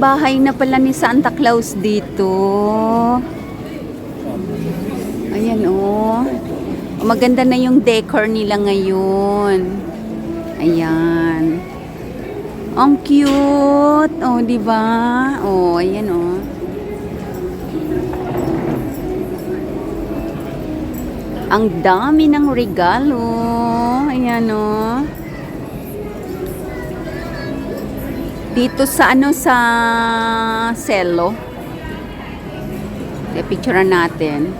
bahay na pala ni Santa Claus dito. Ayan oh. Maganda na yung decor nila ngayon. Ayan. Ang cute. Oh, di ba? Oh, ayan oh. Ang dami ng regalo. Ayan oh. Dito sa sa Selo. I-picturean natin.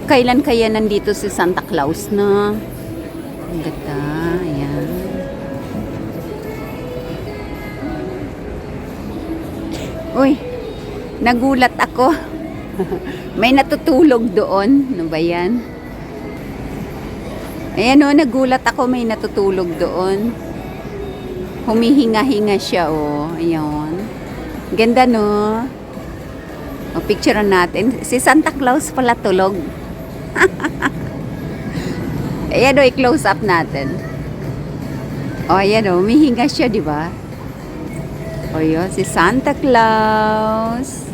Kailan kaya nandito si Santa Claus na? Ang ganda. Ayan. Uy, nagulat ako. May natutulog doon. Ano ba yan? Ayan o, nagulat ako, may natutulog doon. Humihinga-hinga siya o. Ayan. Ganda no? O, picturean natin. Si Santa Claus pala tulog. Ayan o, i-close up natin. O, ayan o, humihinga siya, di ba? O, yun, si Santa Claus.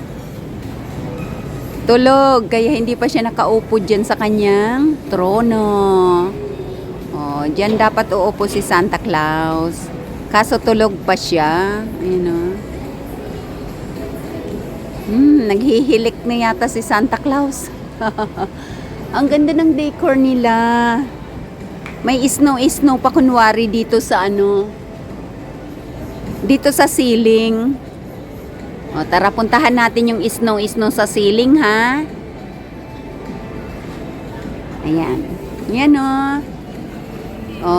Tulog, kaya hindi pa siya nakaupo dyan sa kanyang trono. O, dyan dapat uupo si Santa Claus. Kaso tulog pa siya. Ayan o. Naghihilik na yata si Santa Claus. Ang ganda ng decor nila. May snow pa kunwari dito sa dito sa ceiling. O, tara puntahan natin yung snow sa ceiling ha. Ayan. Yan o. O.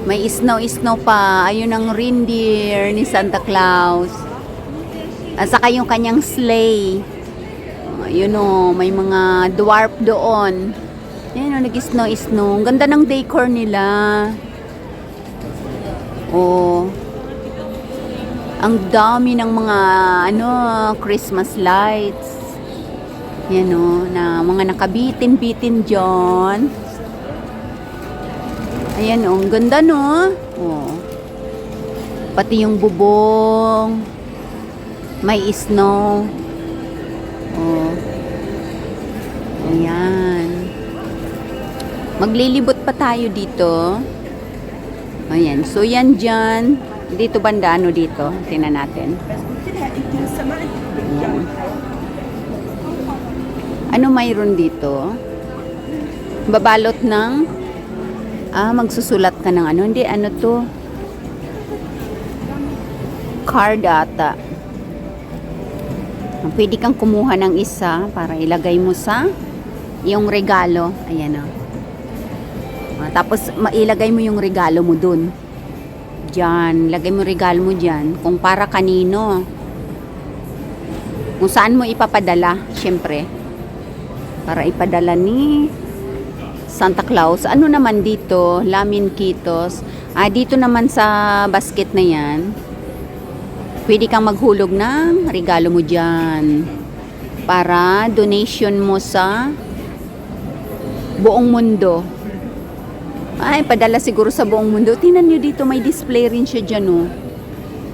May snow pa. Ayun ang reindeer ni Santa Claus. At saka yung kanyang sleigh. Yun o, may mga dwarf doon. Yan o, nag-snow. Ang ganda ng decor nila. O, ang dami ng mga, Christmas lights. Yan o, na mga nakabitin-bitin dyan. Ayan o, ang ganda no. O, pati yung bubong. May snow. Oh. Ayan. Maglilibot pa tayo dito. Ayan. So, yan dyan. Dito banda, dito? Tingnan natin. Ayan. Ano mayroon dito? Babalot ng magsusulat ka ng hindi, to? Card ata. Pwede kang kumuha ng isa para ilagay mo sa yung regalo. Ayan o. Tapos mailagay mo yung regalo mo dun. Diyan. Lagay mo regalo mo dyan. Kung para kanino. Kung saan mo ipapadala. Syempre. Para ipadala ni Santa Claus. Ano naman dito? Lamin Kitos. Dito naman sa basket na yan. Pwede kang maghulog ng regalo mo dyan para donation mo sa buong mundo. Ay, padala siguro sa buong mundo. Tingnan nyo dito, may display rin siya dyan, oh.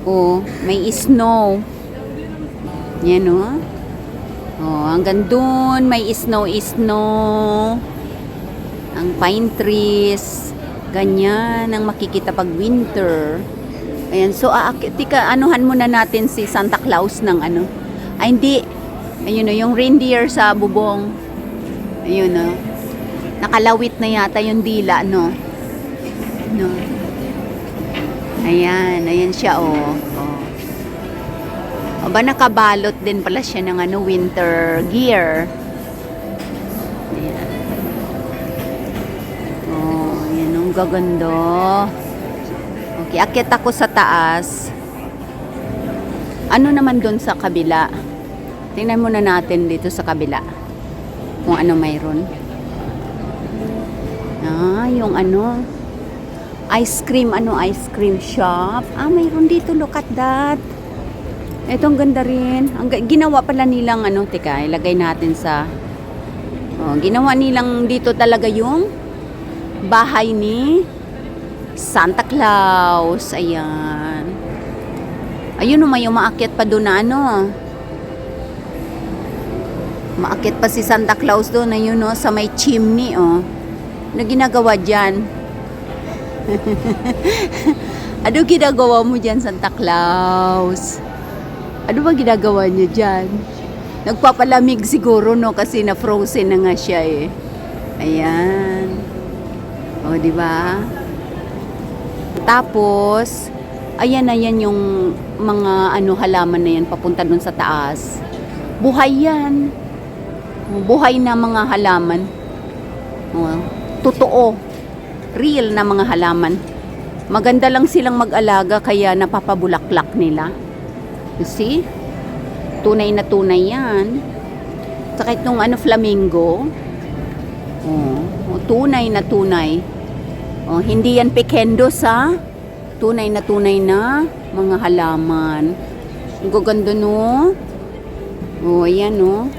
Oh, may snow. Yan, oh. Oh, hanggang dun, may snow. Ang pine trees. Ganyan ang makikita pag winter. Ayan, so anuhan muna natin si Santa Claus ng Ay, hindi. Ayun o, yung reindeer sa bubong. Ayun o. Nakalawit na yata yung dila, no? Ayan siya o. O ba nakabalot din pala siya ng winter gear. Ayan. Oh, ayan ang gaganda. Okay, akit ako sa taas. Ano naman doon sa kabila? Tingnan muna natin dito sa kabila. Kung ano mayroon. Yung ice cream shop. Mayroon dito, look at that. Ito ang ganda rin. Ginawa pala nilang teka, ilagay natin sa Ginawa nilang dito talaga yung bahay ni Santa Claus. Ayan. Ayun o, may umaakyat pa doon na ano. Umaakyat pa si Santa Claus doon. Ayun o, sa may chimney o. Ano ginagawa dyan? Ano ginagawa mo dyan, Santa Claus? Ano ba ginagawa niya dyan? Nagpapalamig siguro, no? Kasi na-frozen na nga siya eh. Ayan. O, di ba? Tapos, ayan yung mga halaman na yan papunta dun sa taas. Buhay yan. Buhay na mga halaman. O, totoo. Real na mga halaman. Maganda lang silang mag-alaga kaya napapabulaklak nila. You see? Tunay na tunay yan. Saka itong flamingo. Tunay na tunay. Hindi yan pekendo sa tunay na mga halaman. Ang gaganda no? Ayan no?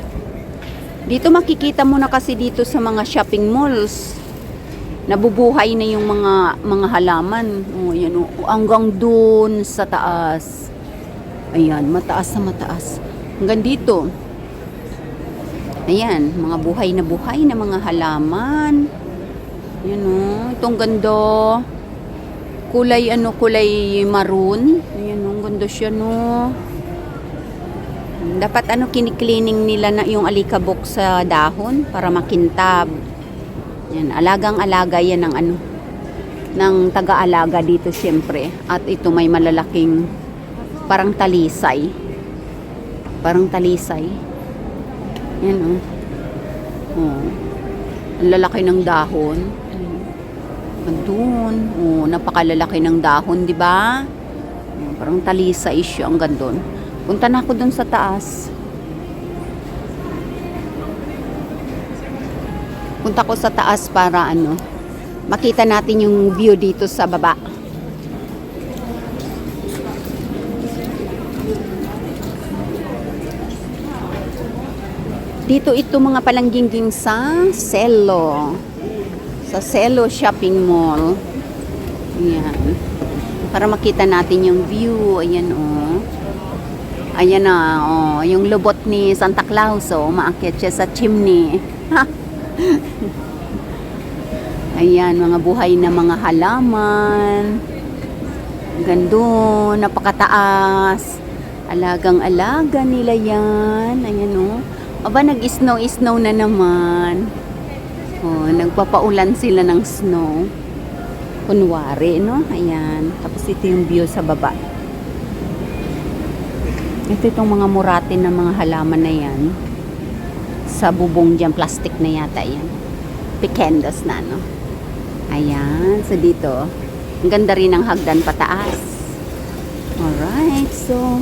Dito makikita mo na kasi dito sa mga shopping malls. Nabubuhay na yung mga halaman. Ayan o. Hanggang dun sa taas. Ayan, mataas na mataas. Hanggang dito. Ayan, mga buhay na mga halaman. Ayan o. Itong ganda. Kulay kulay maroon. Ayan o, ganda siya no. Dapat kiniklining nila na yung alikabok sa dahon para makintab. Yan, alagang-alaga yan ng taga-alaga dito syempre. At ito may malalaking parang talisay. Parang talisay. Yan ang lalaki ng dahon. Andun. Napakalalaki ng dahon, di ba? Parang talisay siya, ang gandun. Punta na ako dun sa taas. Punta ko sa taas para makita natin yung view dito sa baba. Dito ito mga palangging sa Cello. Sa Cello Shopping Mall. Ayan. Para makita natin yung view. Ayan o. Ayan na. Yung lubot ni Santa Claus. Umaakyat siya sa chimney. Ayan, mga buhay na mga halaman. Gando, napakataas. Alagang-alaga nila yan. Ayan o. Aba, nag-snow na naman. Nagpapaulan sila ng snow. Kunwari, no? Ayan. Tapos ito yung view sa baba. Ito itong mga muratin ng mga halaman na yan. Sa bubong dyan, plastic na yata yan. Pekendos na, no? Ayan, so dito. Ang ganda rin ng hagdan pataas. Alright, so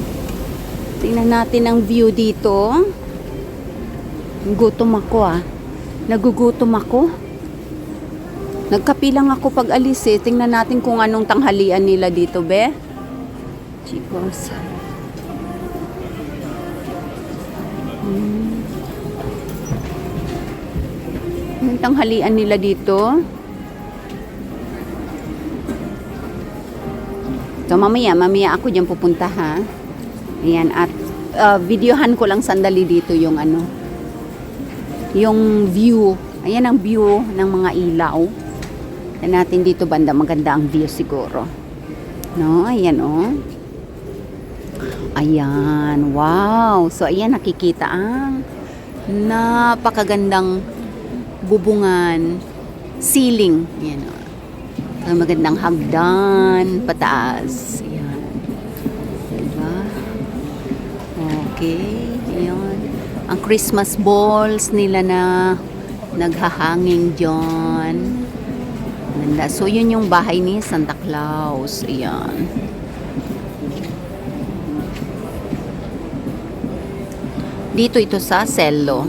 tingnan natin ang view dito. Gutom ako Nagugutom ako. Nagkapilang ako pag alis eh. Tingnan natin kung anong tanghalian nila dito, be. Chicos. Anong tanghalian nila dito? So mamaya ako dyan pupunta ha. Ayan, at videohan ko lang sandali dito yung yung view. Ayan ang view ng mga ilaw. Ayan natin dito banda, maganda ang view siguro. No, ayan Ayan, wow. So ayan, nakikita ang napakagandang bubungan, ceiling. Ayan ang magandang hagdan pataas. Ayan. Diba? Okay. Ayan. Ang Christmas balls nila na naghahanging dyan. Ganda. So, yun yung bahay ni Santa Claus. Ayan. Dito ito sa Cello.